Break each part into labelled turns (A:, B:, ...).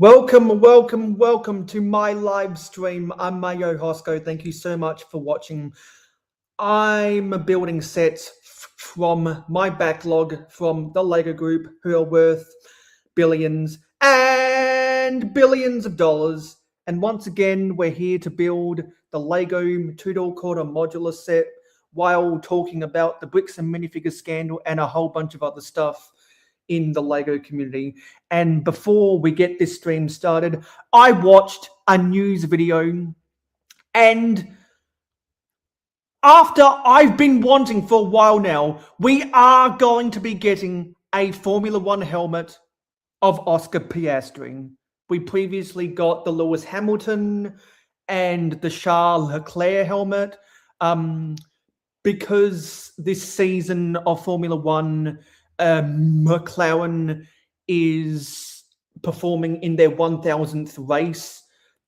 A: Welcome to my live stream. I'm mayohosko. Thank you so much for watching. I'm building sets from my backlog from the LEGO group who are worth billions and billions of dollars. And once again, we're here to build the LEGO Tudor Corner modular set while talking about the Bricks and Minifigures scandal and a whole bunch of other stuff in the LEGO community. And before we get this stream started, I watched a news video, and after I've been wanting for a while now, we are going to be getting a Formula One helmet of Oscar Piastri. We previously got the Lewis Hamilton and the Charles Leclerc helmet. Because this season of Formula One, McLaren is performing in their 1000th race.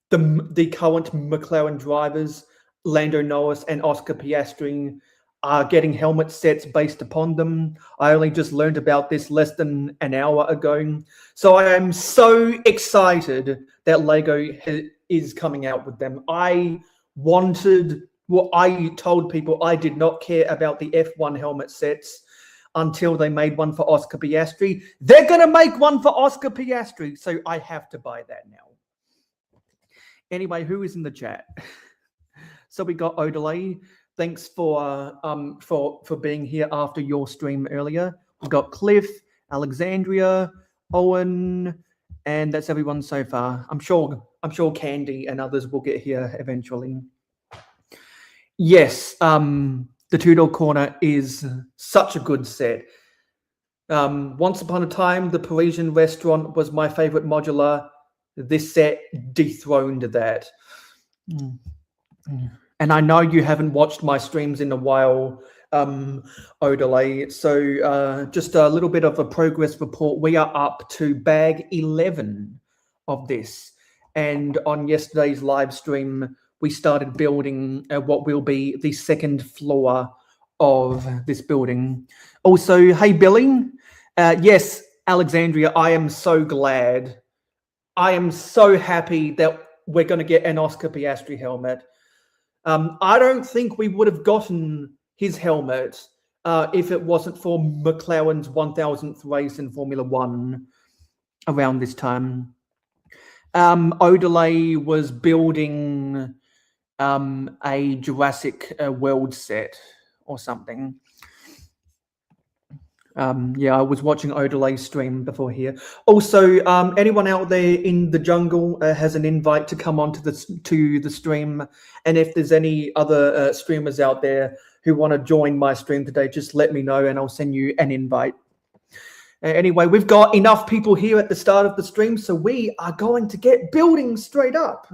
A: The current McLaren drivers, Lando Norris and Oscar Piastri, are getting helmet sets based upon them. I only just learned about this less than an hour ago. So I am so excited that LEGO is coming out with them. I told people I did not care about the F1 helmet sets until they made one for Oscar Piastri. They're going to make one for Oscar Piastri, so I have to buy that now. Anyway, who is in the chat? So we got Odelay. Thanks for being here after your stream earlier. We've got Cliff, Alexandria, Owen, and that's everyone so far. I'm sure Candy and others will get here eventually. Yes, the Tudor Corner is such a good set. Once upon a time, the Parisian restaurant was my favorite modular. This set dethroned that. And I know you haven't watched my streams in a while, Odelay. So just a little bit of a progress report. We are up to bag 11 of this. And on yesterday's live stream, we started building what will be the second floor of this building. Also, hey, Billy. Yes, Alexandria, I am so glad. I am so happy that we're going to get an Oscar Piastri helmet. I don't think we would have gotten his helmet if it wasn't for McLaren's 1000th race in Formula One around this time. Odelay was building a Jurassic World set or something. Yeah, I was watching Odelay's stream before here. Also, anyone out there in the jungle has an invite to come onto the stream. And if there's any other streamers out there who want to join my stream today, just let me know and I'll send you an invite. Anyway, we've got enough people here at the start of the stream, so we are going to get building straight up.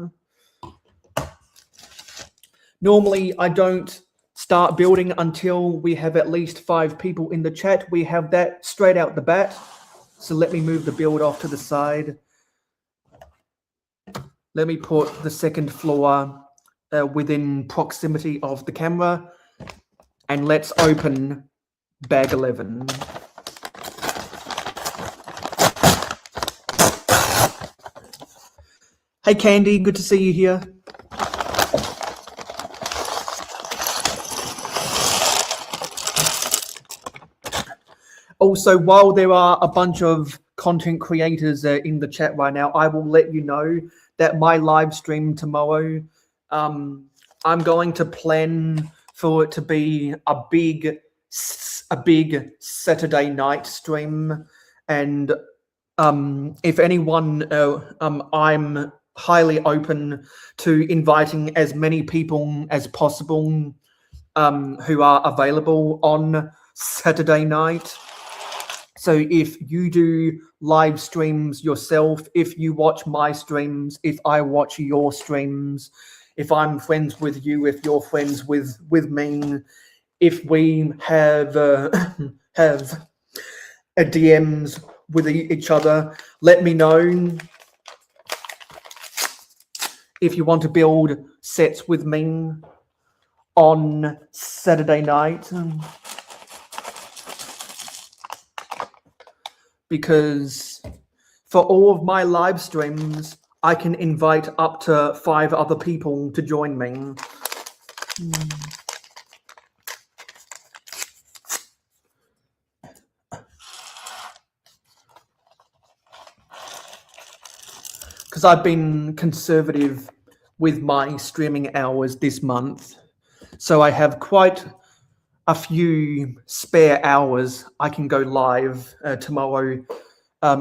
A: Normally, I don't start building until we have at least 5 people in the chat. We have that straight out the bat. So let me move the build off to the side. Let me put the second floor within proximity of the camera. And let's open bag 11. Hey, Candy, good to see you here. Also, while there are a bunch of content creators in the chat right now, I will let you know that my live stream tomorrow, I'm going to plan for it to be a big Saturday night stream. And if anyone, I'm highly open to inviting as many people as possible who are available on Saturday night. So if you do live streams yourself, if you watch my streams, if I watch your streams, if I'm friends with you, if you're friends with me, if we have DMs with each other, let me know. If you want to build sets with me on Saturday night. Because for all of my live streams, I can invite up to 5 other people to join me. Because I've been conservative with my streaming hours this month, so I have quite a few spare hours. I can go live tomorrow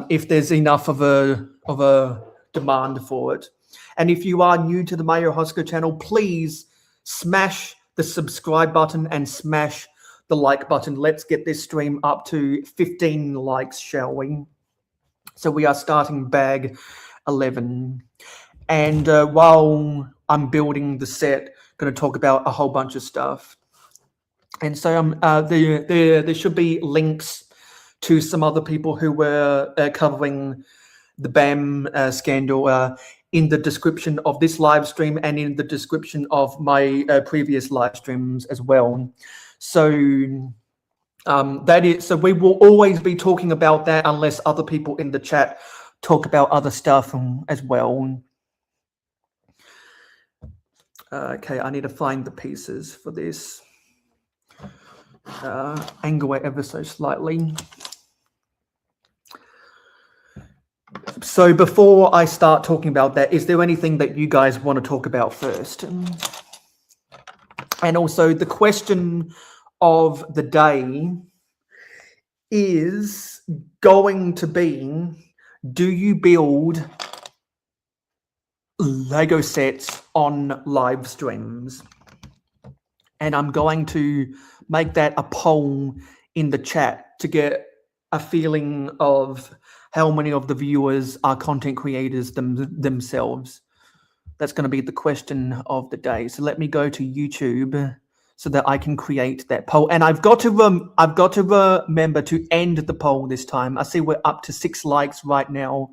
A: if there's enough of a demand for it. And if you are new to the mayohosko channel, please smash the subscribe button and smash the like button. Let's get this stream up to 15 likes, shall we? So we are starting bag 11. And while I'm building the set, I'm going to talk about a whole bunch of stuff. And so there should be links to some other people who were covering the BAM scandal in the description of this live stream and in the description of my previous live streams as well. So so we will always be talking about that unless other people in the chat talk about other stuff as well. Okay, I need to find the pieces for this. Angle it ever so slightly. So before I start talking about that, is there anything that you guys want to talk about first? And also the question of the day is going to be, do you build Lego sets on live streams? And I'm going to make that a poll in the chat to get a feeling of how many of the viewers are content creators themselves. That's going to be the question of the day. So let me go to YouTube so that I can create that poll. And I've got to remember to end the poll this time. I see we're up to 6 likes right now.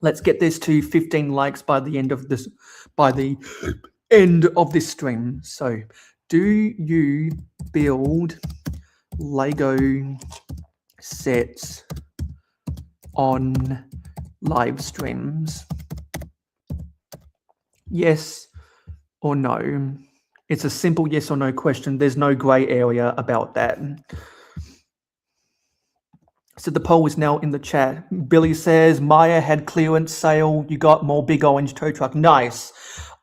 A: Let's get this to 15 likes by the end of this. Stream. So, do you build Lego sets on live streams? Yes or no? It's a simple yes or no question. There's no gray area about that. So the poll is now in the chat. Billy says, Maya had clearance sale. You got more big orange tow truck. Nice.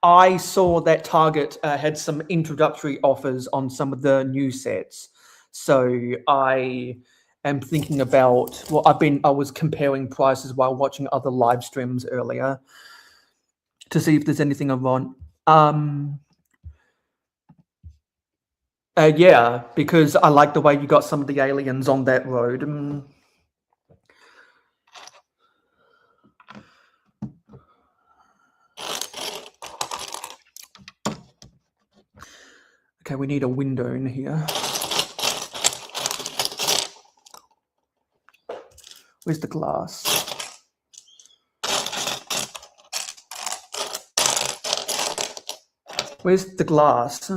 A: I saw that Target had some introductory offers on some of the new sets. So I am thinking about, well, I was comparing prices while watching other live streams earlier to see if there's anything I want. Yeah, because I like the way you got some of the aliens on that road. Okay, we need a window in here. Where's the glass? Where's the glass?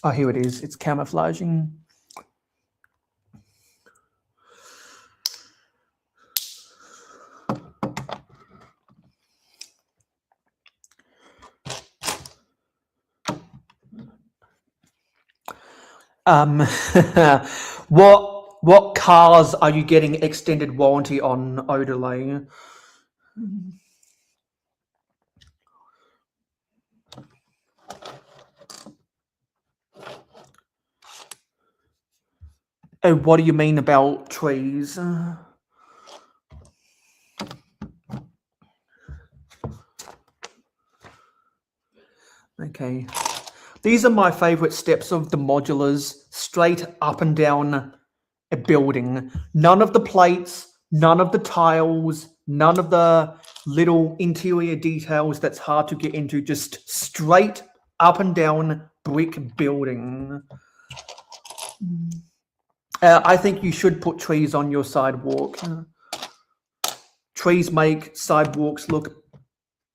A: Oh, here it is. It's camouflaging. What cars are you getting extended warranty on, Odelay? And what do you mean about trees? Okay. These are my favorite steps of the modulars, straight up and down a building. None of the plates, none of the tiles, none of the little interior details that's hard to get into, just straight up and down brick building. I think you should put trees on your sidewalk. Trees make sidewalks look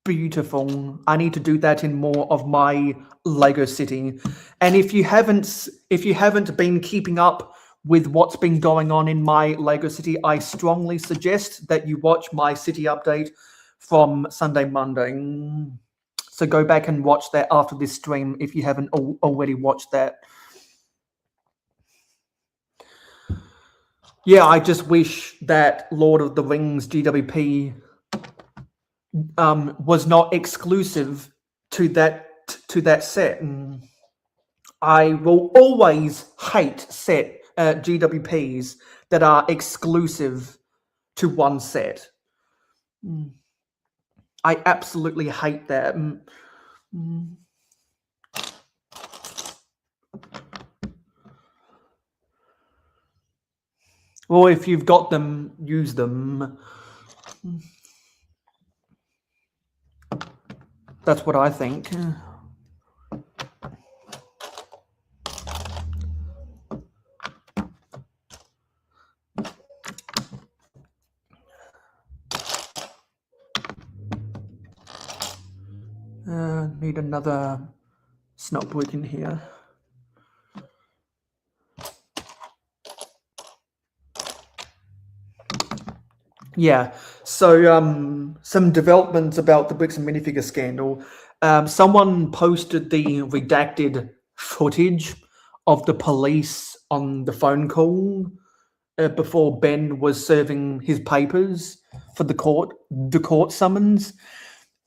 A: beautiful. I need to do that in more of my Lego city. And if you haven't been keeping up with what's been going on in my LEGO city, I strongly suggest that you watch my city update from Sunday, Monday. So go back and watch that after this stream if you haven't already watched that. Yeah, I just wish that Lord of the Rings GWP was not exclusive to that set. I will always hate set GWPs that are exclusive to one set. I absolutely hate that. Or if you've got them, use them. That's what I think. Need another snotbook in here. Yeah, so some developments about the Bricks and Minifigure scandal. Someone posted the redacted footage of the police on the phone call before Ben was serving his papers for the court summons.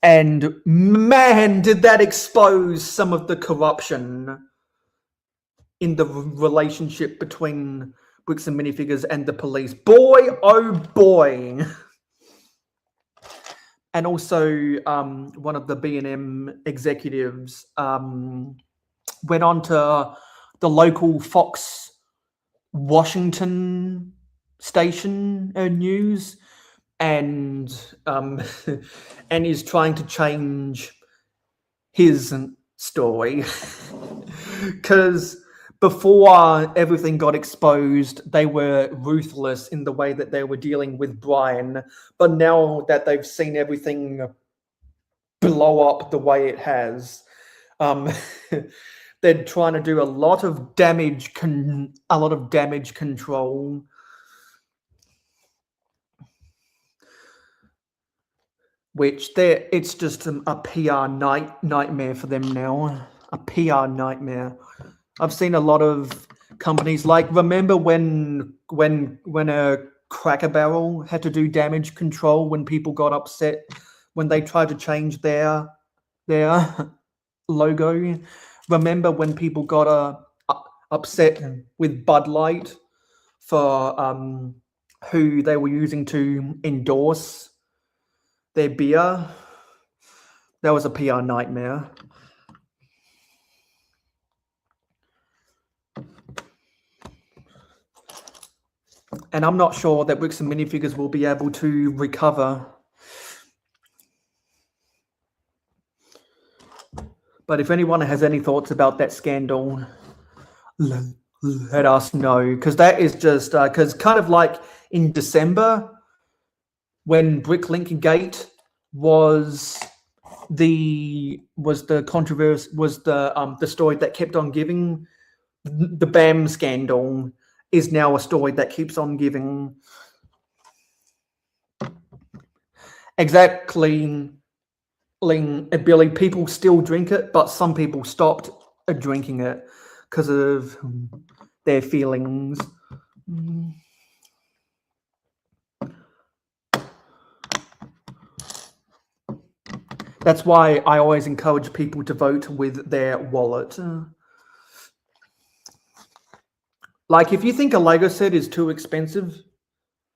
A: And man, did that expose some of the corruption in the relationship between Bricks and Minifigures and the police. Boy, oh boy. And also one of the B&M executives went on to the local Fox Washington station news and is trying to change his story because before everything got exposed, they were ruthless in the way that they were dealing with Brian. But now that they've seen everything blow up the way it has, they're trying to do a lot of damage control. Which it's just a PR nightmare for them now. A PR nightmare. I've seen a lot of companies remember when a Cracker Barrel had to do damage control when people got upset when they tried to change their logo. Remember when people got upset with Bud Light for who they were using to endorse their beer? That was a PR nightmare. And I'm not sure that Bricks and Minifigures will be able to recover. But if anyone has any thoughts about that scandal, let us know. Because that is just, because kind of like in December, when Bricklink Gate was the controversy, was the story that kept on giving, the BAM scandal is now a story that keeps on giving. Exactly, Billy. People still drink it, but some people stopped drinking it because of their feelings. That's why I always encourage people to vote with their wallet. Like, if you think a Lego set is too expensive,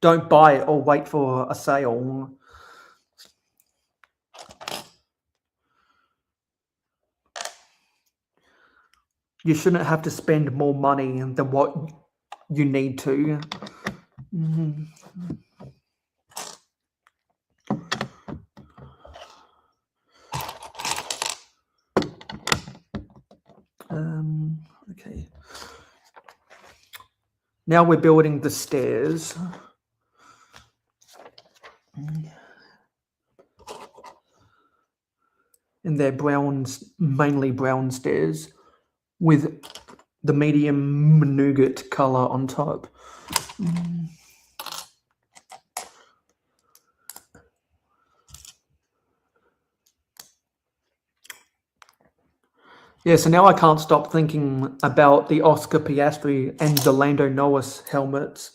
A: don't buy it or wait for a sale. You shouldn't have to spend more money than what you need to. Okay. Now we're building the stairs. And they're mainly brown stairs with the medium nougat color on top. Yeah, so now I can't stop thinking about the Oscar Piastri and the Lando Norris helmets.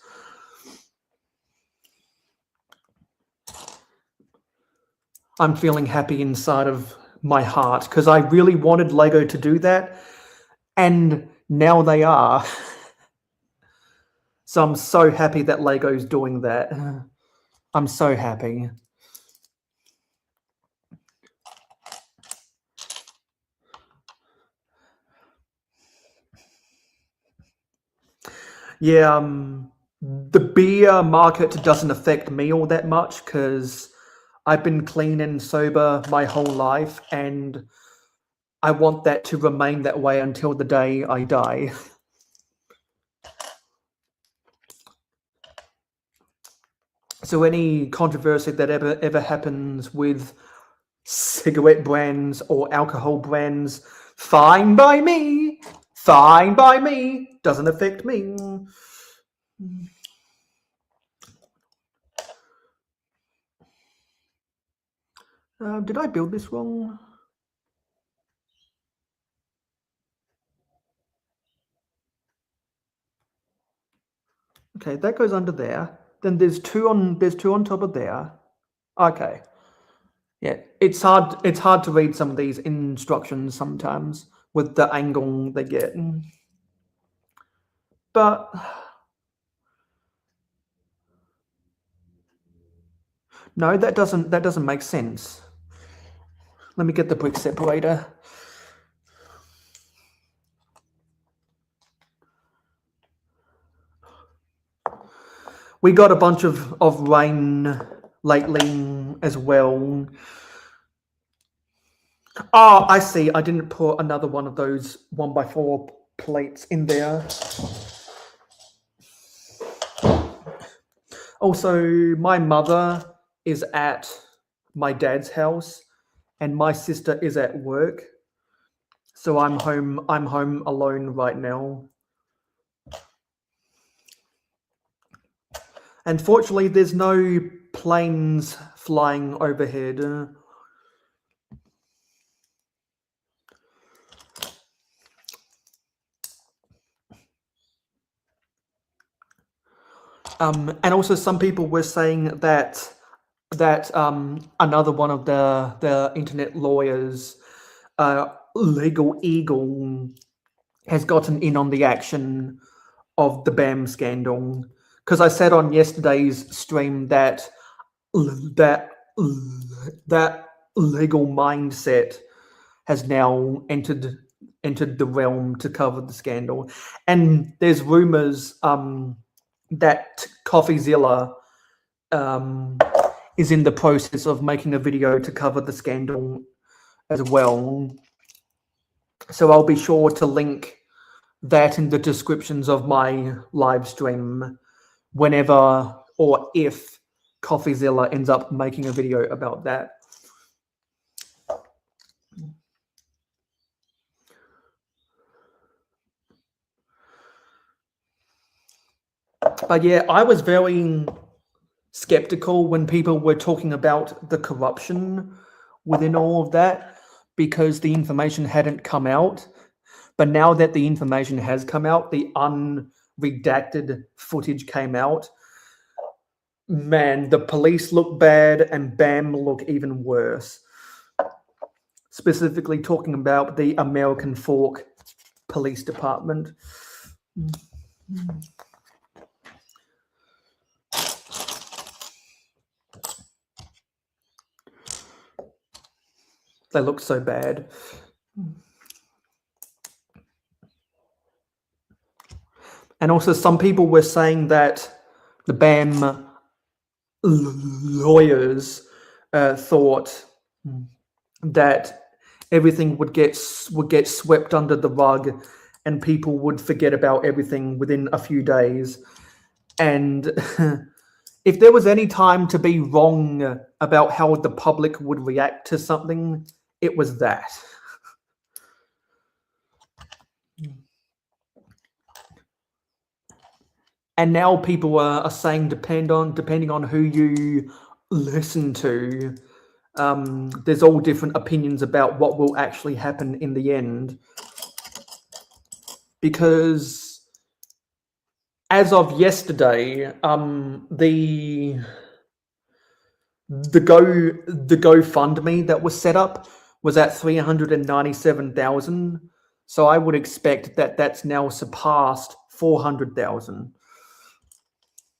A: I'm feeling happy inside of my heart because I really wanted LEGO to do that, and now they are. So I'm so happy that LEGO's doing that. I'm so happy. Yeah, the beer market doesn't affect me all that much because I've been clean and sober my whole life, and I want that to remain that way until the day I die. So any controversy that ever happens with cigarette brands or alcohol brands, fine by me. Fine by me. Doesn't affect me. Did I build this wrong? Okay, that goes under there. Then there's two on top of there. Okay. Yeah, it's hard to read some of these instructions sometimes with the angle they get. But no, that doesn't make sense. Let me get the brick separator. We got a bunch of rain lately as well. Oh, I see. I didn't put another one of those 1x4 plates in there. Also, my mother is at my dad's house and my sister is at work. So I'm home alone right now. And fortunately, there's no planes flying overhead. And also some people were saying that another one of the internet lawyers, Legal Eagle, has gotten in on the action of the BAM scandal. Because I said on yesterday's stream that legal mindset has now entered the realm to cover the scandal, and there's rumors that CoffeeZilla is in the process of making a video to cover the scandal as well. So I'll be sure to link that in the descriptions of my live stream whenever or if CoffeeZilla ends up making a video about that. But yeah, I was very skeptical when people were talking about the corruption within all of that because the information hadn't come out. But now that the information has come out, the unredacted footage came out, man, the police look bad and BAM look even worse. Specifically talking about the American Fork Police Department. They look so bad. And also some people were saying that the BAM lawyers thought that everything would get swept under the rug and people would forget about everything within a few days. And if there was any time to be wrong about how the public would react to something, it was that. and now people are saying depending on who you listen to, there's all different opinions about what will actually happen in the end. Because as of yesterday, the GoFundMe that was set up was at 397,000. So I would expect that that's now surpassed 400,000,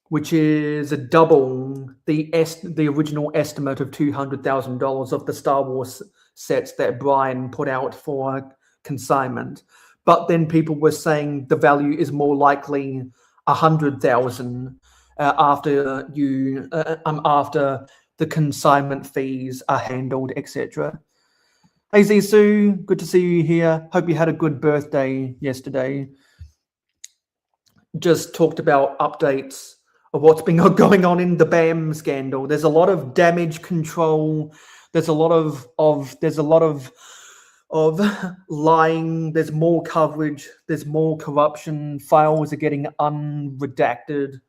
A: which is a double the original estimate of $200,000 of the Star Wars sets that Brian put out for consignment. But then people were saying the value is more likely 100,000 after the consignment fees are handled, etc. Hey Zisu, good to see you here. Hope you had a good birthday yesterday. Just talked about updates of what's been going on in the BAM scandal. There's a lot of damage control. There's a lot of lying. There's more coverage. There's more corruption. Files are getting unredacted.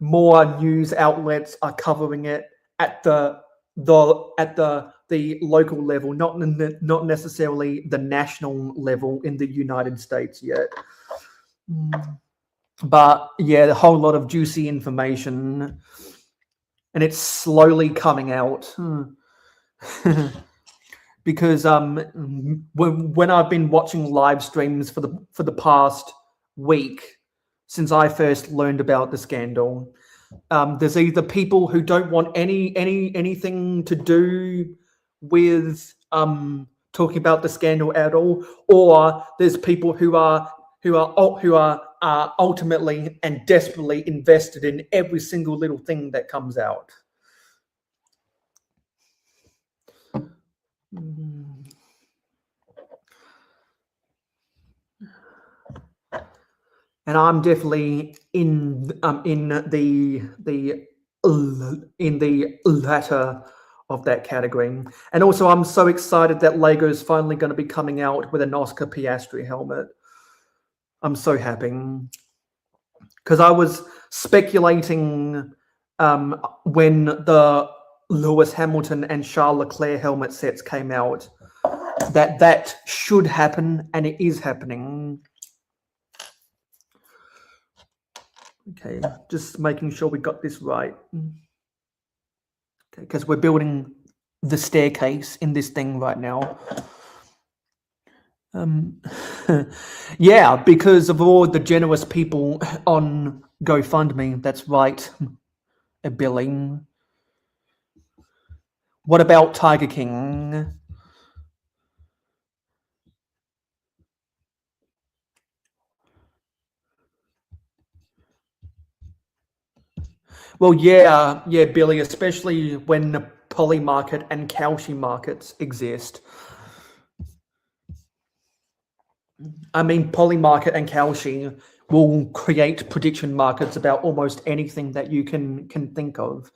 A: More news outlets are covering it at the local level, not necessarily the national level in the United States yet. But yeah, a whole lot of juicy information, and it's slowly coming out. Because when I've been watching live streams for the past week since I first learned about the scandal, there's either people who don't want anything to do with talking about the scandal at all, or there's people who are ultimately and desperately invested in every single little thing that comes out. And I'm definitely in the latter of that category. And also, I'm so excited that Lego's finally going to be coming out with an Oscar Piastri helmet. I'm so happy, because I was speculating when the Lewis Hamilton and Charles Leclerc helmet sets came out that should happen, and it is happening. Okay, just making sure we got this right. Okay, because we're building the staircase in this thing right now. Yeah, because of all the generous people on GoFundMe. That's right, Billy. What about Tiger King? Well, yeah, Billy, especially when the poly market and Kalshi markets exist. I mean, poly market and Kalshi will create prediction markets about almost anything that you can think of.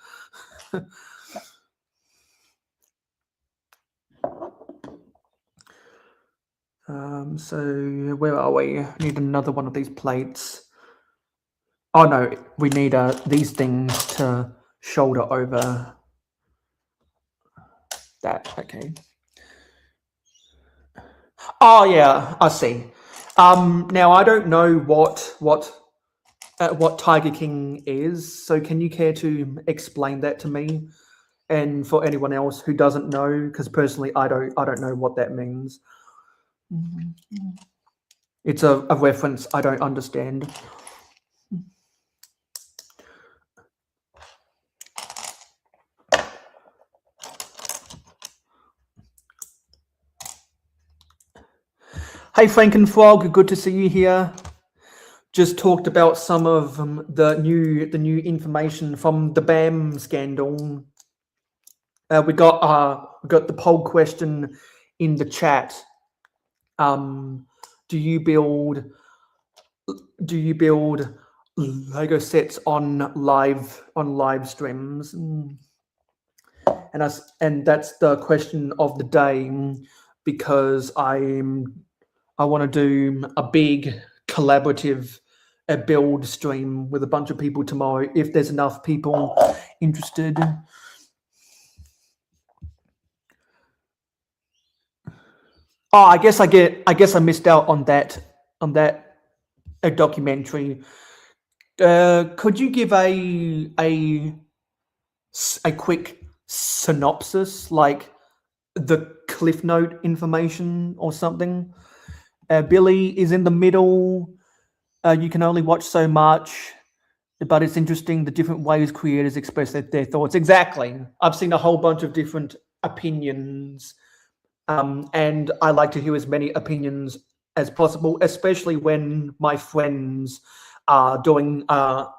A: So where are we? Need another one of these plates. Oh no, we need these things to shoulder over that. Okay. Oh yeah, I see. Now I don't know what Tiger King is, so can you care to explain that to me, and for anyone else who doesn't know? Because personally, I don't know what that means. It's a reference I don't understand. Hey Frankenfrog, good to see you here. Just talked about some of the new information from the BAM scandal. We got the poll question in the chat. Do you build Lego sets on live streams? And that's the question of the day, because I want to do a big collaborative a build stream with a bunch of people tomorrow if there's enough people interested. Oh, I guess I missed out on that a documentary. Could you give a quick synopsis, like the cliff note information or something? Billy is in the middle. You can only watch so much, but it's interesting the different ways creators express their thoughts. Exactly. I've seen a whole bunch of different opinions, and I like to hear as many opinions as possible, especially when my friends are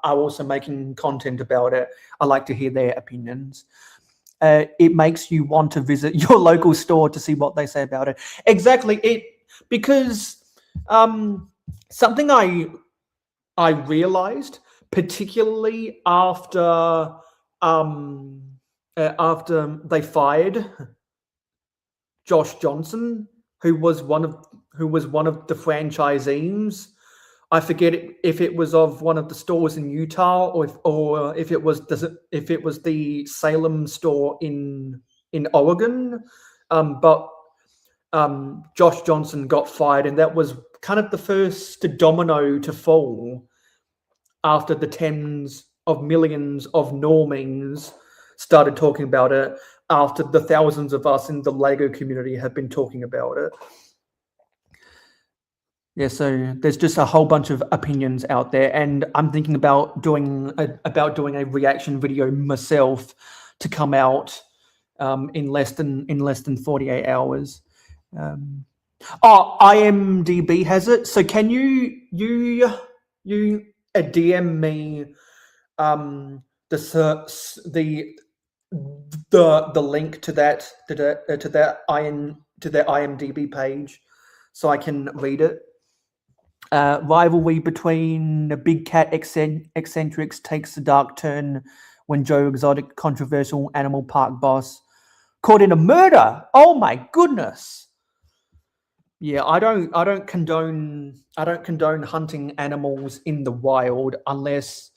A: also making content about it. I like to hear their opinions. It makes you want to visit your local store to see what they say about it. Exactly. Because something I realized, particularly after they fired Josh Johnson, who was one of the franchisees. I forget if it was of one of the stores in Utah or if it was the Salem store in Oregon. But Josh Johnson got fired, and that was kind of the first domino to fall after the tens of millions of normies started talking about it, after the thousands of us in the LEGO community have been talking about it. Yeah, so there's just a whole bunch of opinions out there, and I'm thinking about doing a reaction video myself to come out in less than 48 hours. IMDb has it. So can you DM me the link to their IMDb page so I can read it? Rivalry between the big cat eccentrics takes a dark turn when Joe Exotic, controversial animal park boss, caught in a murder. Oh my goodness! Yeah, I don't condone hunting animals in the wild unless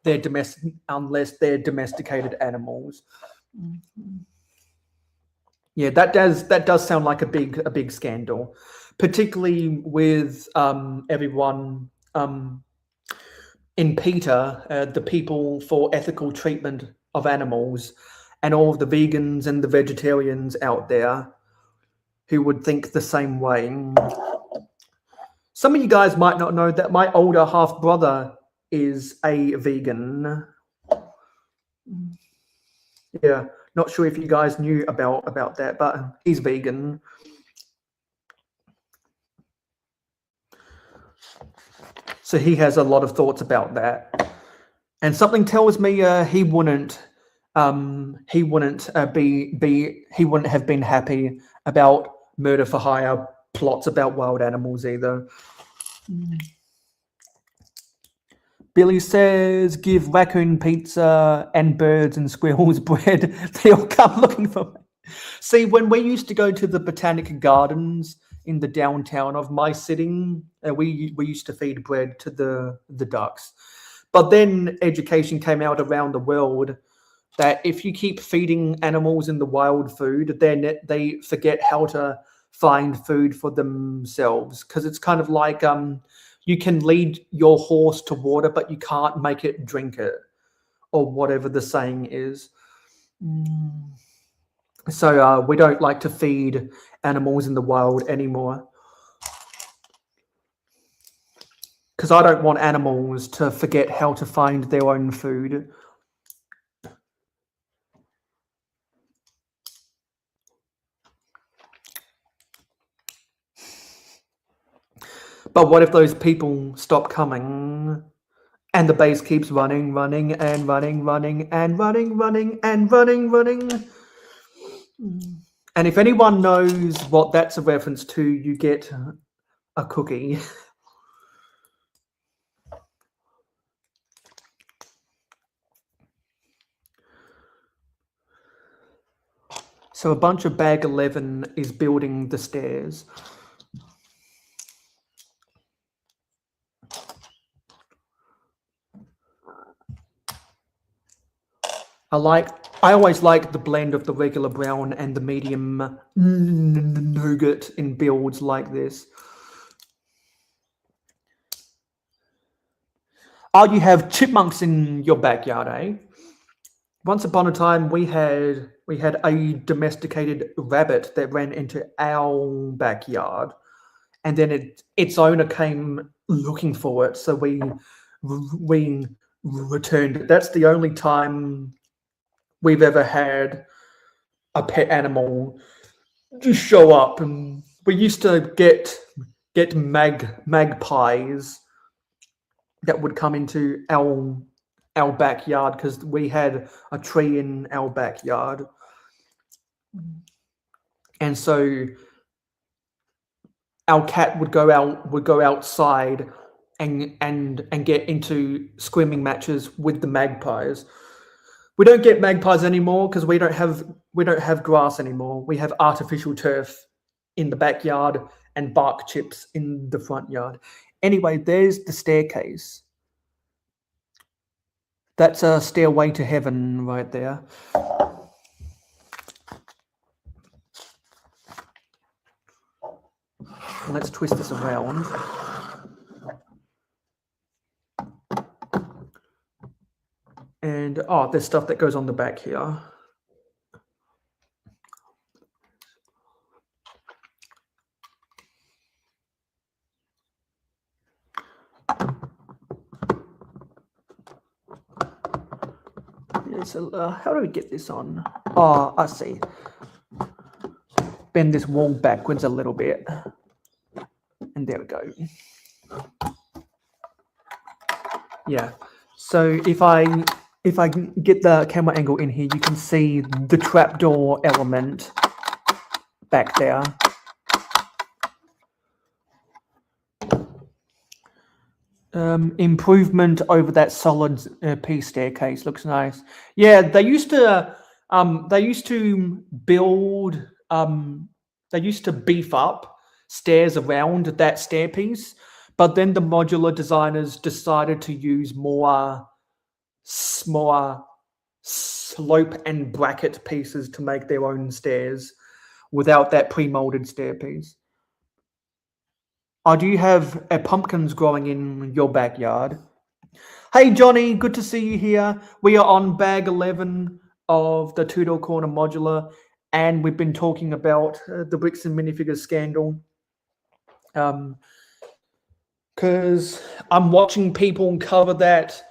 A: they're domesticated animals. Yeah, that does sound like a big scandal, particularly with everyone in PETA, the people for ethical treatment of animals, and all of the vegans and the vegetarians out there who would think the same way. Some of you guys might not know that my older half brother is a vegan. Yeah, not sure if you guys knew about that, but he's vegan. So he has a lot of thoughts about that, and something tells me he wouldn't have been happy about murder for hire plots about wild animals either. Billy says, give raccoon pizza and birds and squirrels bread. They'll come looking for me. See, when we used to go to the botanic gardens in the downtown of my city, we used to feed bread to the ducks. But then education came out around the world that if you keep feeding animals in the wild food, then they forget how to find food for themselves. Because it's kind of like you can lead your horse to water, but you can't make it drink it, or whatever the saying is. So we don't like to feed animals in the wild anymore, because I don't want animals to forget how to find their own food. But what if those people stop coming and the base keeps running and running? And if anyone knows what that's a reference to, you get a cookie. So a bunch of Bag 11 is building the stairs. I always like the blend of the regular brown and the medium nougat in builds like this. Oh, you have chipmunks in your backyard, eh? Once upon a time, we had a domesticated rabbit that ran into our backyard, and then its owner came looking for it, so we returned it. That's the only time we've ever had a pet animal just show up. And we used to get magpies that would come into our backyard because we had a tree in our backyard, and so our cat would go outside and get into screaming matches with the magpies. We don't get magpies anymore because we don't have grass anymore. We have artificial turf in the backyard and bark chips in the front yard. Anyway, there's the staircase. That's a stairway to heaven right there. Let's twist this around. And there's stuff that goes on the back here. So how do we get this on? Oh, I see. Bend this wall backwards a little bit. And there we go. Yeah. So if I get the camera angle in here, you can see the trapdoor element back there. Improvement over that solid piece staircase looks nice. Yeah, they used to build they used to beef up stairs around that stairpiece, but then the modular designers decided to use more slope and bracket pieces to make their own stairs without that pre-molded stairpiece. Do you have pumpkins growing in your backyard? Hey, Johnny, good to see you here. We are on bag 11 of the Tudor Corner modular, and we've been talking about the Bricks and Minifigures scandal. Because I'm watching people cover that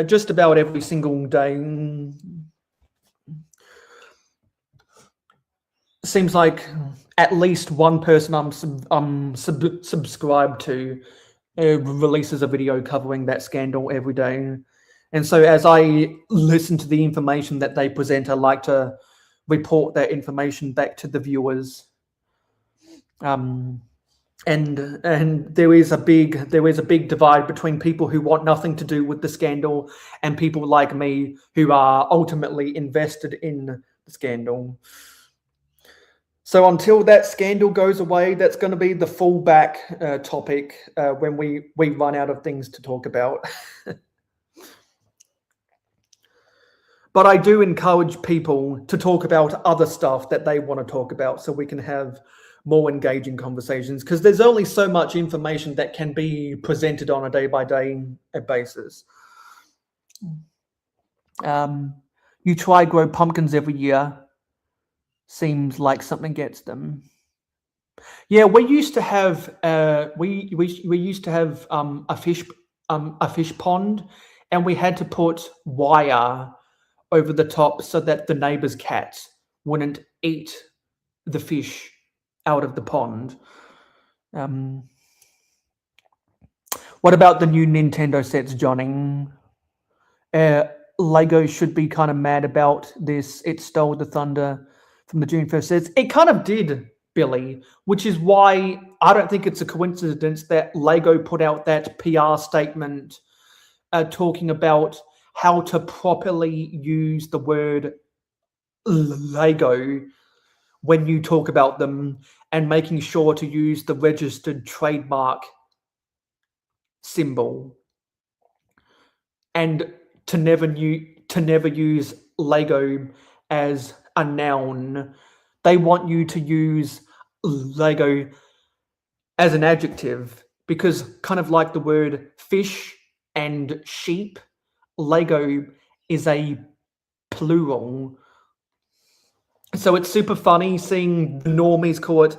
A: just about every single day. Seems like at least one person I'm subscribed to releases a video covering that scandal every day. And so as I listen to the information that they present, I like to report that information back to the viewers. And there is a big divide between people who want nothing to do with the scandal and people like me who are ultimately invested in the scandal. So until that scandal goes away, that's going to be the fallback topic when we run out of things to talk about. But I do encourage people to talk about other stuff that they want to talk about so we can have more engaging conversations, because there's only so much information that can be presented on a day-by-day basis. You try grow pumpkins every year. Seems like something gets them. Yeah, we used to have we used to have a fish pond, and we had to put wire over the top so that the neighbor's cats wouldn't eat the fish out of the pond. What about the new Nintendo sets, Johnny? LEGO should be kind of mad about this. It stole the thunder from the June 1st sets. It kind of did, Billy, which is why I don't think it's a coincidence that LEGO put out that PR statement talking about how to properly use the word LEGO when you talk about them, and making sure to use the registered trademark symbol, and to never use Lego as a noun. They want you to use Lego as an adjective because, kind of like the word fish and sheep, Lego is a plural. So it's super funny seeing the normies call it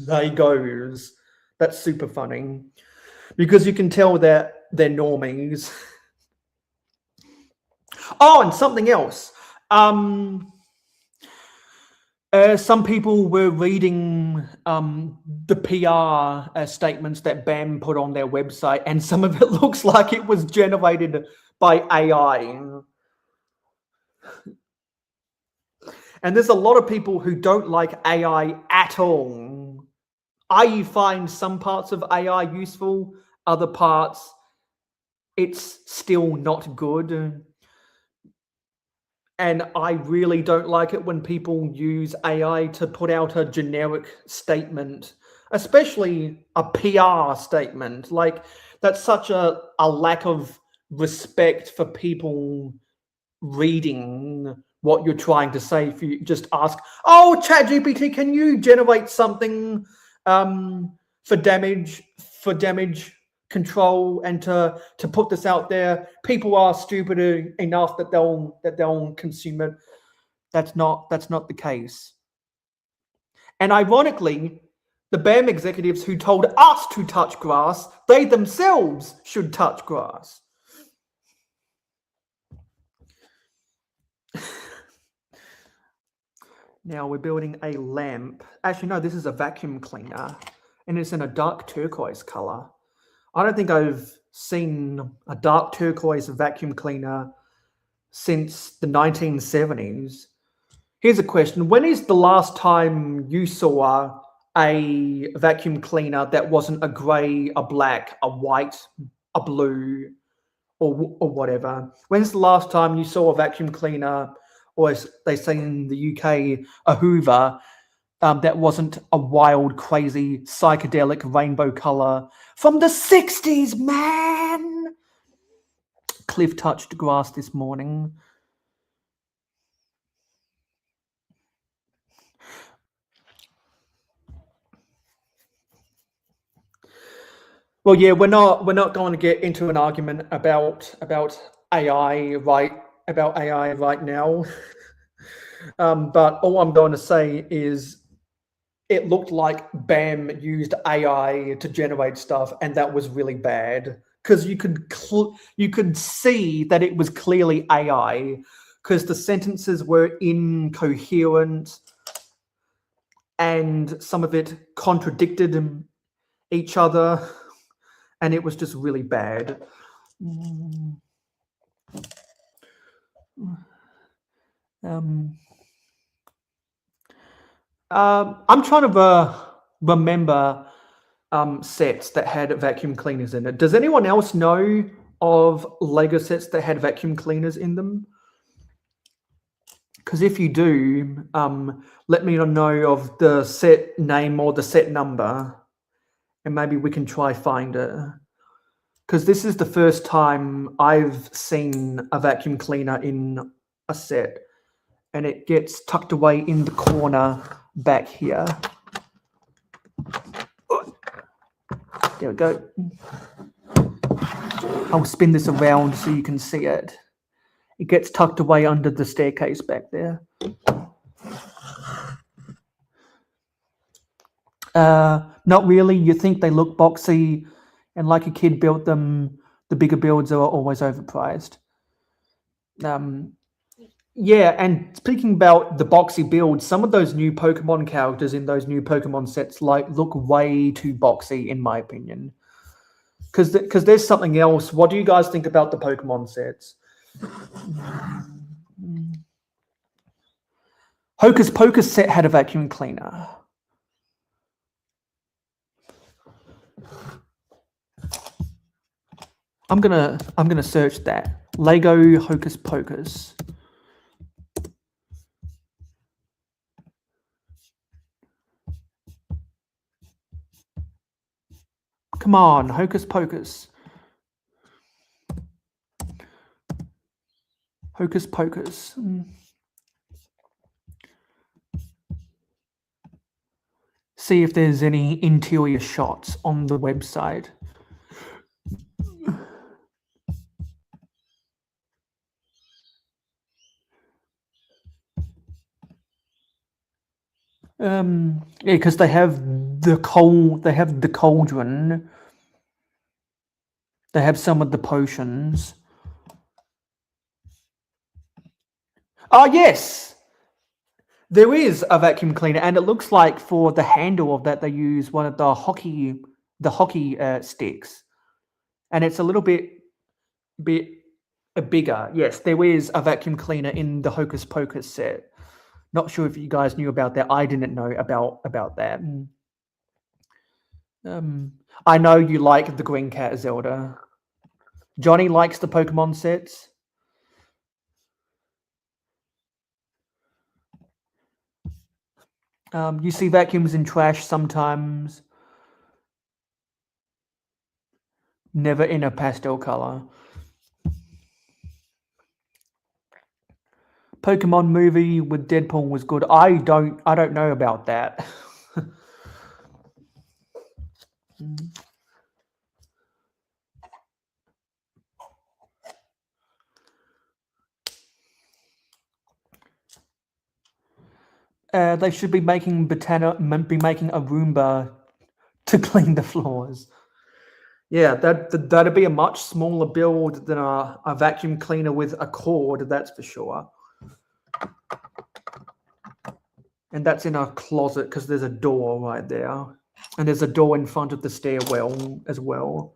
A: Legos. That's super funny because you can tell that they're normies. Oh, and something else. Some people were reading the PR statements that BAM put on their website, and some of it looks like it was generated by AI. And there's a lot of people who don't like AI at all. I find some parts of AI useful, other parts it's still not good. And I really don't like it when people use AI to put out a generic statement, especially a PR statement. Like, that's such a lack of respect for people reading what you're trying to say. If you just ask, oh, ChatGPT, can you generate something for damage control, and to put this out there, people are stupid enough that they'll consume it. That's not the case. And ironically, the BAM executives who told us to touch grass, they themselves should touch grass. Now we're building a lamp. Actually, no, this is a vacuum cleaner, and it's in a dark turquoise color. I don't think I've seen a dark turquoise vacuum cleaner since the 1970s. Here's a question. When is the last time you saw a vacuum cleaner that wasn't a grey, a black, a white, a blue, or whatever? When's the last time you saw a vacuum cleaner, or as they say in the UK, a Hoover, that wasn't a wild, crazy, psychedelic rainbow color from the 60s, man? Cliff touched grass this morning. Well, yeah, we're not going to get into an argument about AI right now. But all I'm going to say is it looked like BAM used AI to generate stuff, and that was really bad because you could see that it was clearly AI because the sentences were incoherent and some of it contradicted each other, and it was just really bad. I'm trying to remember sets that had vacuum cleaners in it. Does anyone else know of Lego sets that had vacuum cleaners in them? Because if you do, let me know of the set name or the set number, and maybe we can try find it. Because this is the first time I've seen a vacuum cleaner in a set, and it gets tucked away in the corner back here. There we go. I'll spin this around so you can see it. It gets tucked away under the staircase back there. Not really. You think they look boxy, and like a kid built them, the bigger builds are always overpriced. Yeah, and speaking about the boxy builds, some of those new Pokemon characters in those new Pokemon sets look way too boxy, in my opinion. Because there's something else. What do you guys think about the Pokemon sets? Hocus Pocus set had a vacuum cleaner. I'm gonna search that. Lego Hocus Pocus. Come on, Hocus Pocus. Hocus Pocus. See if there's any interior shots on the website. Yeah, because they have the cauldron. They have some of the potions. Oh yes, there is a vacuum cleaner, and it looks like for the handle of that they use one of the hockey sticks, and it's a little bit bigger. Yes, there is a vacuum cleaner in the Hocus Pocus set. Not sure if you guys knew about that. I didn't know about that. I know you like the Green Cat, Zelda. Johnny likes the Pokemon sets. You see vacuums in trash sometimes. Never in a pastel color. Pokemon movie with Deadpool was good. I don't know about that. They should be making a Roomba to clean the floors. Yeah, that'd be a much smaller build than a vacuum cleaner with a cord, that's for sure. And that's in a closet because there's a door right there. And there's a door in front of the stairwell as well.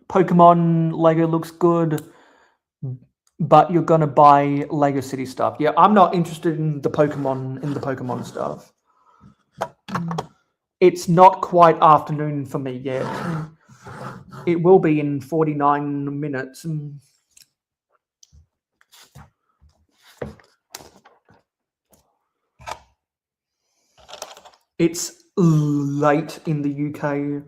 A: Pokemon Lego looks good, but you're gonna buy Lego City stuff. Yeah, I'm not interested in the Pokemon stuff. It's not quite afternoon for me yet. It will be in 49 minutes. It's late in the UK.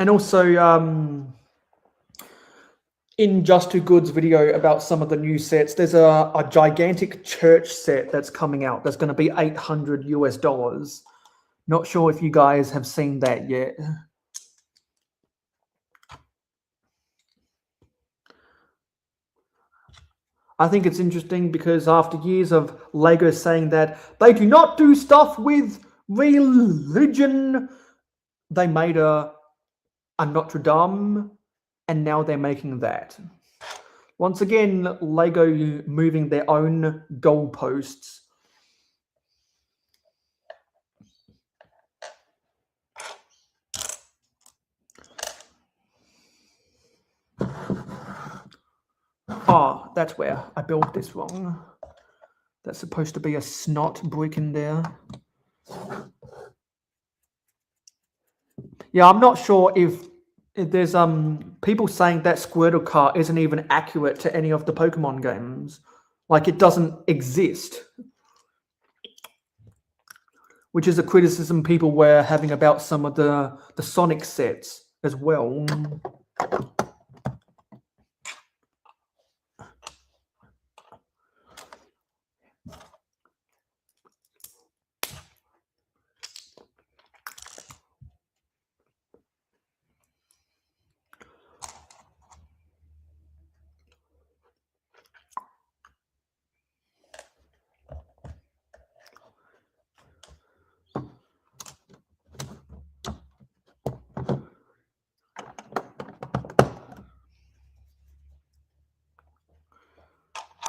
A: And also, in Just Too Good's video about some of the new sets, there's a gigantic church set that's coming out. That's going to be $800 US. Not sure if you guys have seen that yet. I think it's interesting because after years of Lego saying that they do not do stuff with religion, they made a Notre Dame, and now they're making that. Once again, Lego moving their own goalposts. Oh, that's where I built this wrong. That's supposed to be a snot brick in there. Yeah, I'm not sure if there's people saying that Squirtle car isn't even accurate to any of the Pokemon games. Like, it doesn't exist. Which is a criticism people were having about some of the Sonic sets as well.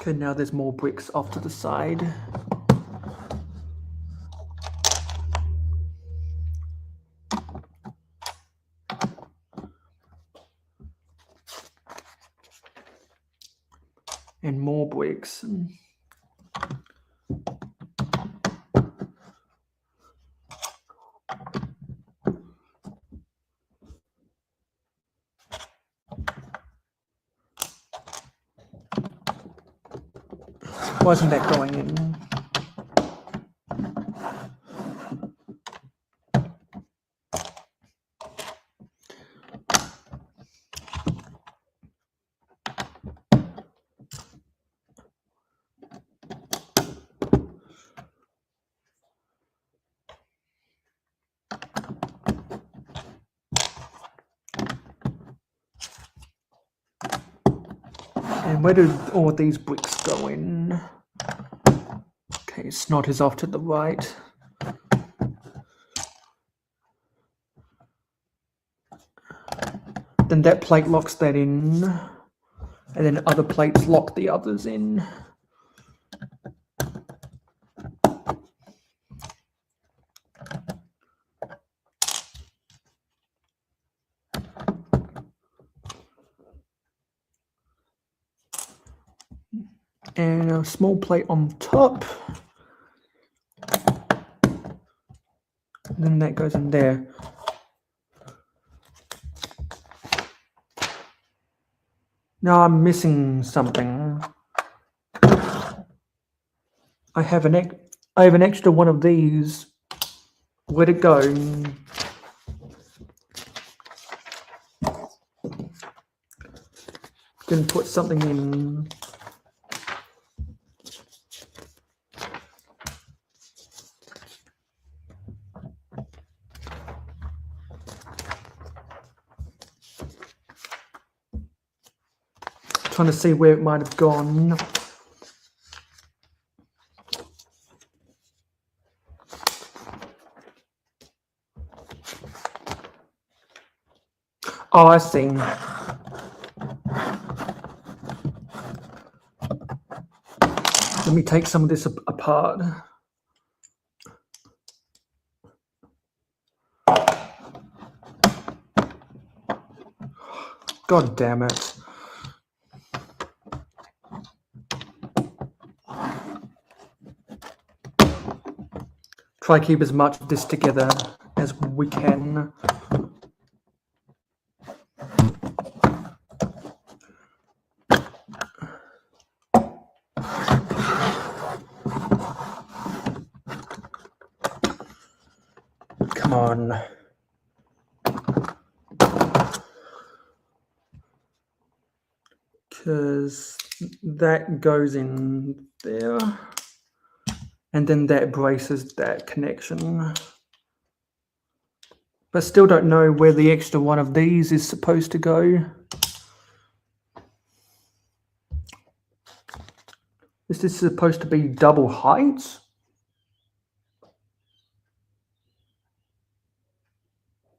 A: Okay, now there's more bricks off to the side. And more bricks. Why isn't that going in? And where do all these bricks go in? Okay, Snot is off to the right. Then that plate locks that in, and then other plates lock the others in. And a small plate on top. And then that goes in there. Now I'm missing something. I have an extra one of these. Where'd it go? Didn't put something in. Trying to see where it might have gone. Oh, I see. Let me take some of this apart. God damn it. Try keep as much of this together as we can. Come on. Because that goes in there. And then that braces that connection. But still don't know where the extra one of these is supposed to go. Is this supposed to be double height?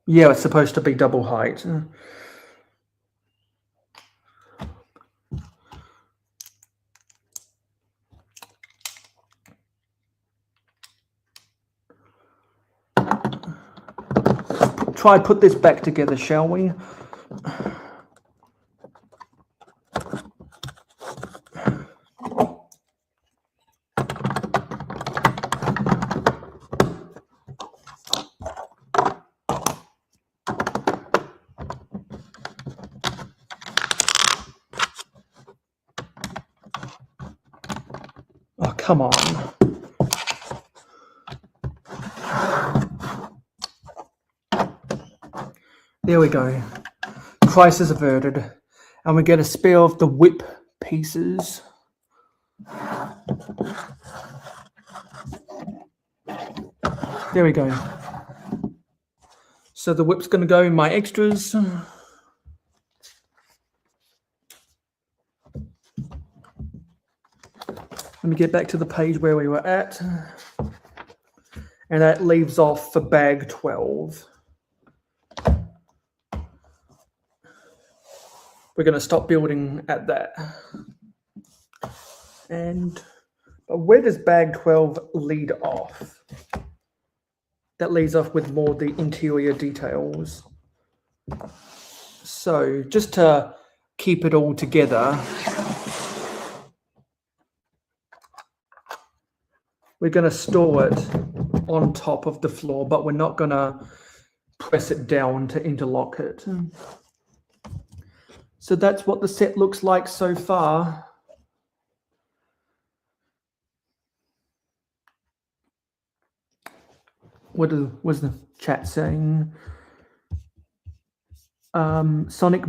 A: Yeah, it's supposed to be double height. Try put this back together, shall we? Oh, come on. There we go. Crisis averted. And we get a spare of the whip pieces. There we go. So the whip's going to go in my extras. Let me get back to the page where we were at. And that leaves off for bag 12. We're going to stop building at that. And where does bag 12 lead off? That leads off with more the interior details. So just to keep it all together, we're going to store it on top of the floor, but we're not going to press it down to interlock it. So that's what the set looks like so far. What was the chat saying? Sonic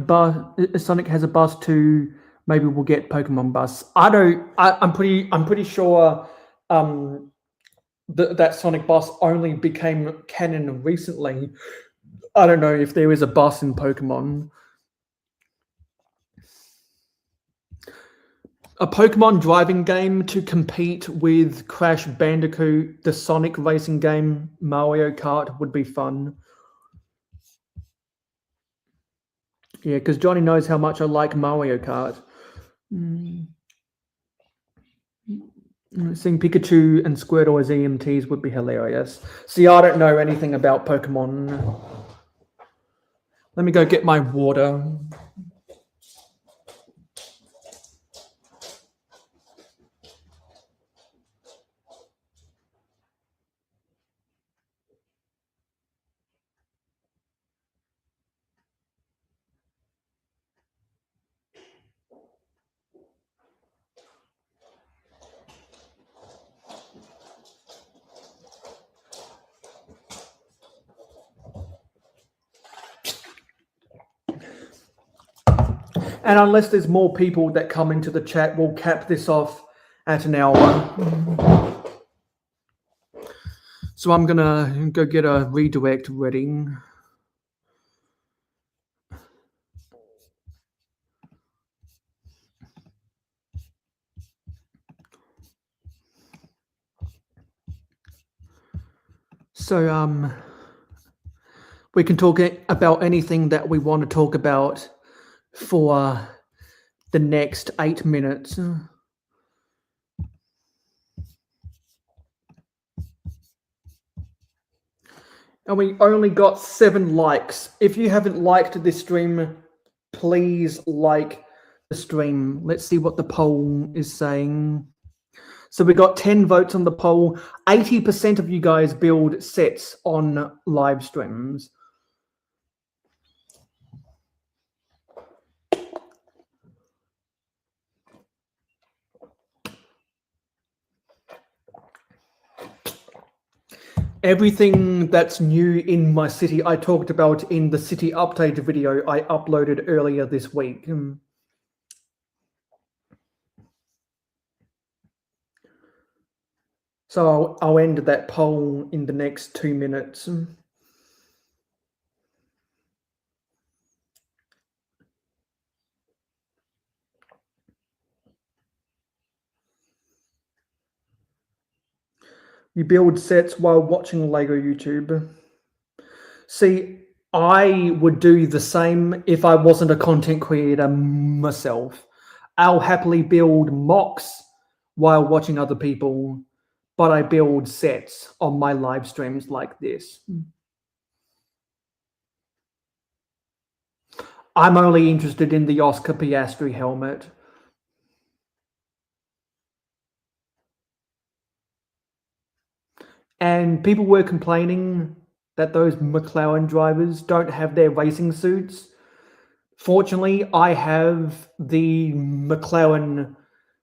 A: has a bus too. Maybe we'll get Pokemon bus. I'm pretty sure that Sonic bus only became canon recently. I don't know if there is a bus in Pokemon. A Pokemon driving game to compete with Crash Bandicoot, the Sonic racing game, Mario Kart would be fun. Yeah, because Johnny knows how much I like Mario Kart. Seeing Pikachu and Squirtle as EMTs would be hilarious. See, I don't know anything about Pokemon. Let me go get my water. And unless there's more people that come into the chat, we'll cap this off at an hour. So I'm gonna go get a redirect ready. So we can talk about anything that we want to talk about for the next 8 minutes. And we only got 7 likes. If you haven't liked this stream, please like the stream. Let's see what the poll is saying. So we got 10 votes on the poll. 80% of you guys build sets on live streams. Everything that's new in my city, I talked about in the city update video I uploaded earlier this week. So I'll end that poll in the next 2 minutes. You build sets while watching LEGO YouTube. See, I would do the same if I wasn't a content creator myself. I'll happily build mocks while watching other people, but I build sets on my live streams like this. I'm only interested in the Oscar Piastri helmet. And people were complaining that those McLaren drivers don't have their racing suits. Fortunately, I have the McLaren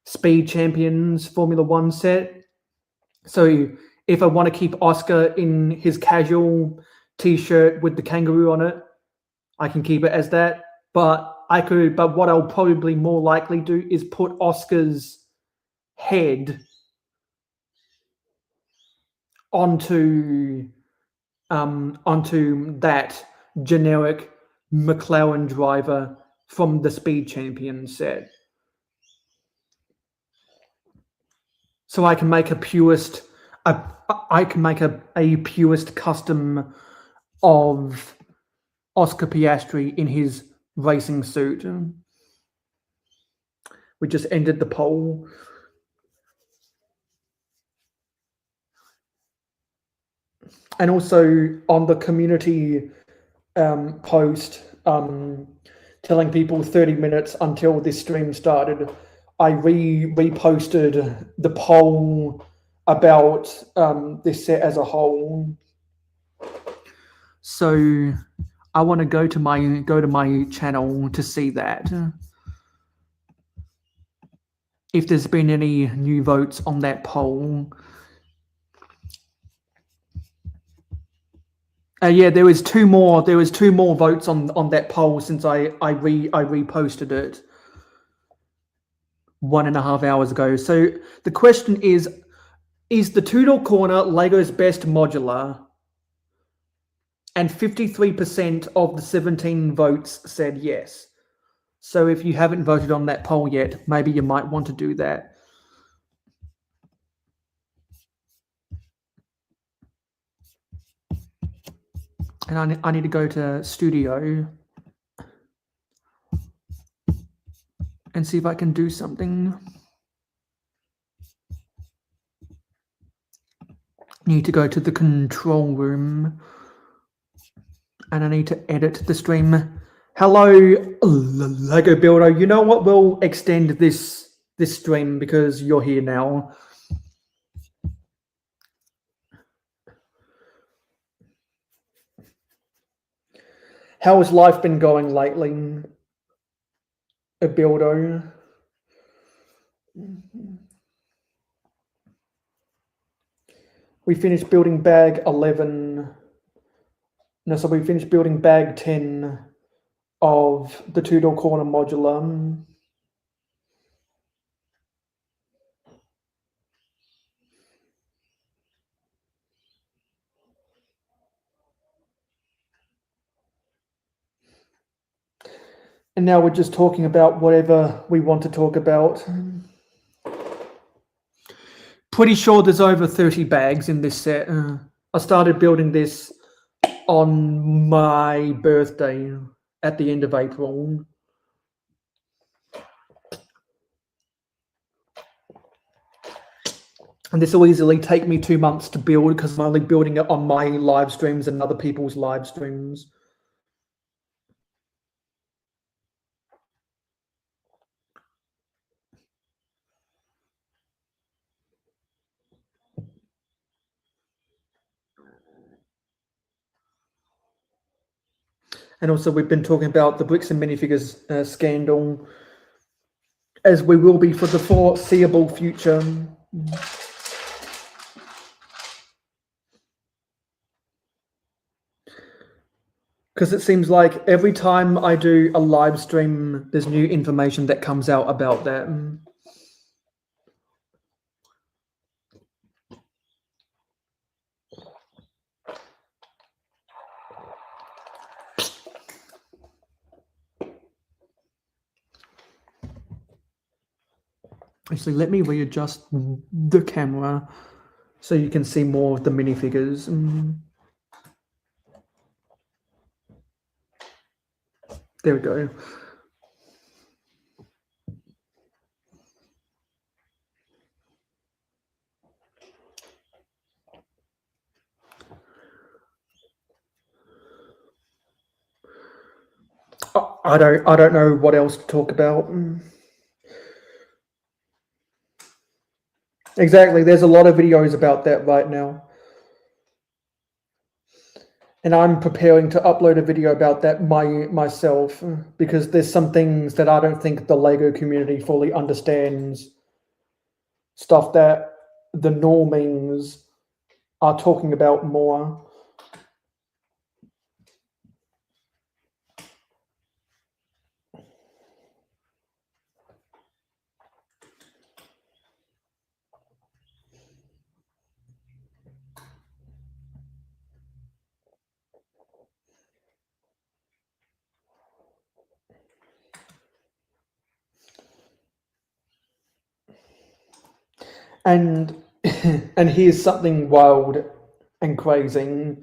A: Speed Champions Formula One set. So if I want to keep Oscar in his casual t-shirt with the kangaroo on it, I can keep it as that. But what I'll probably more likely do is put Oscar's head onto that generic McLaren driver from the Speed Champion set. So I can make a purist custom of Oscar Piastri in his racing suit. We just ended the poll. And also on the community post telling people 30 minutes until this stream started, I reposted the poll about this set as a whole. So I want to go to my channel to see that. If there's been any new votes on that poll. Yeah, there was two more. There was two more votes on that poll since I reposted it 1.5 hours ago. So the question is the Tudor Corner Lego's best modular? And 53% of the 17 votes said yes. So if you haven't voted on that poll yet, maybe you might want to do that. And I need to go to Studio and see if I can do something. Need to go to the control room and I need to edit the stream. Hello, Lego Builder. You know what? We'll extend this stream because you're here now. How has life been going lately, a builder? We finished building bag 11. No, so we finished building bag 10 of the Tudor Corner modular. And now we're just talking about whatever we want to talk about. Pretty sure there's over 30 bags in this set. I started building this on my birthday at the end of April. And this will easily take me 2 months to build because I'm only building it on my live streams and other people's live streams. And also we've been talking about the Bricks and Minifigures scandal, as we will be for the foreseeable future. Because it seems like every time I do a live stream, there's new information that comes out about that. Actually, let me readjust the camera so you can see more of the minifigures. There we go. I don't know what else to talk about. Exactly, there's a lot of videos about that right now. And I'm preparing to upload a video about that myself because there's some things that I don't think the LEGO community fully understands. Stuff that the normings are talking about more. And and here's something wild and crazy,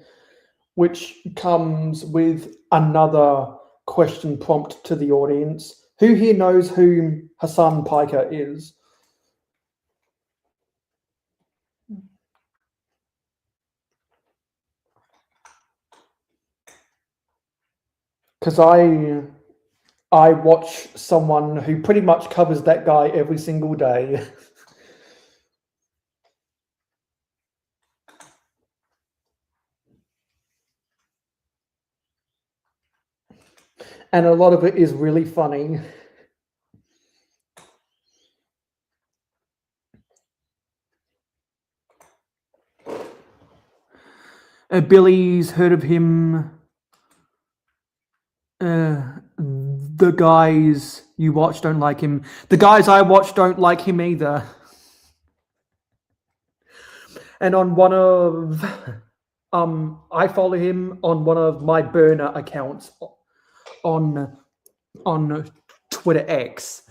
A: which comes with another question prompt to the audience. Who here knows who Hassan Piker is? Because I watch someone who pretty much covers that guy every single day. And a lot of it is really funny. Billy's heard of him. The guys you watch don't like him. The guys I watch don't like him either. And on one of I follow him on one of my burner accounts on Twitter X,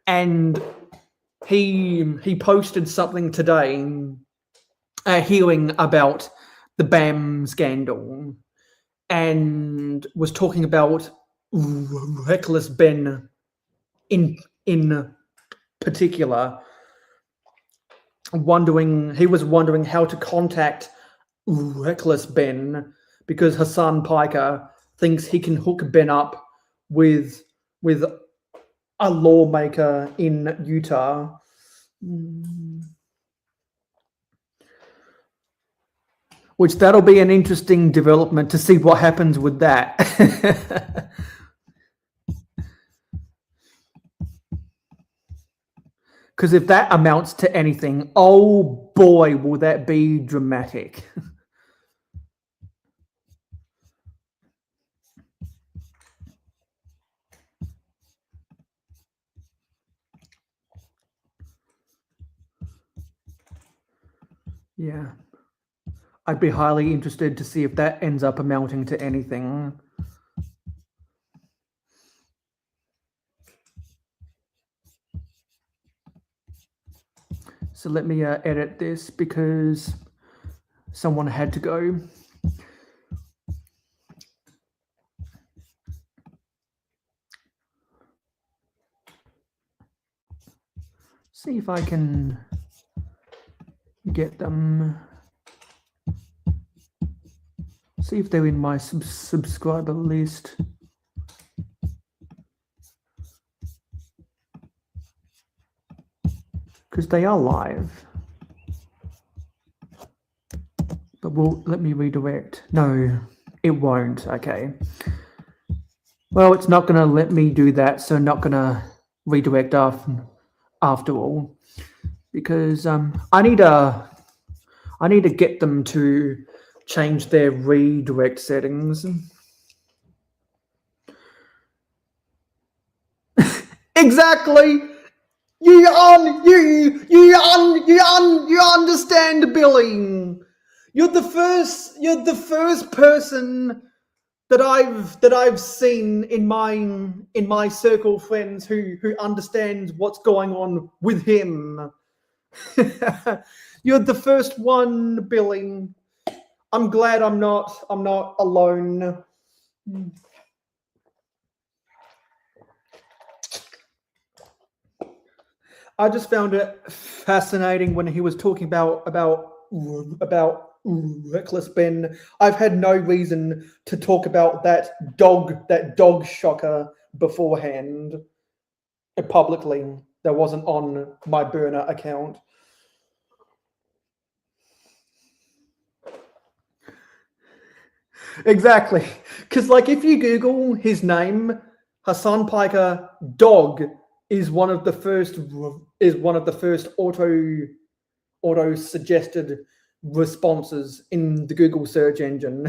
A: and he posted something today, hearing about the BAM scandal, and was talking about Reckless Ben in particular. He was wondering how to contact Reckless Ben, because Hassan Piker thinks he can hook Ben up with a lawmaker in Utah. Which that'll be an interesting development to see what happens with that. Because if that amounts to anything, oh boy, will that be dramatic. Yeah. I'd be highly interested to see if that ends up amounting to anything. So let me edit this because someone had to go. See if I can get them. See if they're in my subscriber list. Because they are live. But let me redirect. No, it won't. Okay. Well, it's not going to let me do that, so not going to redirect after all. Because I need to get them to change their redirect settings. Exactly. You understand, Billy. You're the first person that I've seen in my circle of friends who understands what's going on with him. You're the first one, Billy. I'm glad I'm not alone. I just found it fascinating when he was talking about Reckless Ben. I've had no reason to talk about that dog shocker beforehand publicly. That wasn't on my burner account. Exactly, because like if you Google his name, Hassan Piker dog is one of the first auto suggested responses in the Google search engine.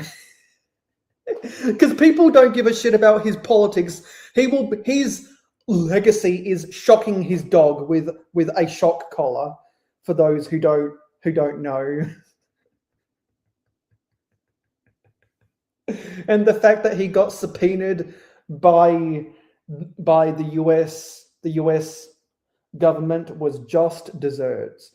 A: Because people don't give a shit about his politics. His legacy is shocking his dog with a shock collar. For those who don't know. And the fact that he got subpoenaed by the US government was just desserts.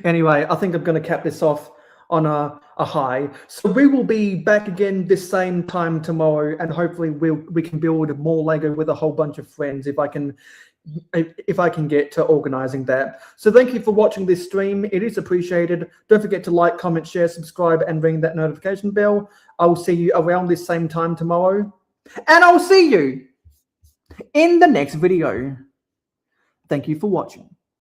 A: Anyway, I think I'm going to cap this off on a high. So we will be back again this same time tomorrow, and hopefully we can build more Lego with a whole bunch of friends if I can get to organizing that. So thank you for watching this stream. It is appreciated. Don't forget to like, comment, share, subscribe, and ring that notification bell. I will see you around this same time tomorrow, and I'll see you in the next video. Thank you for watching.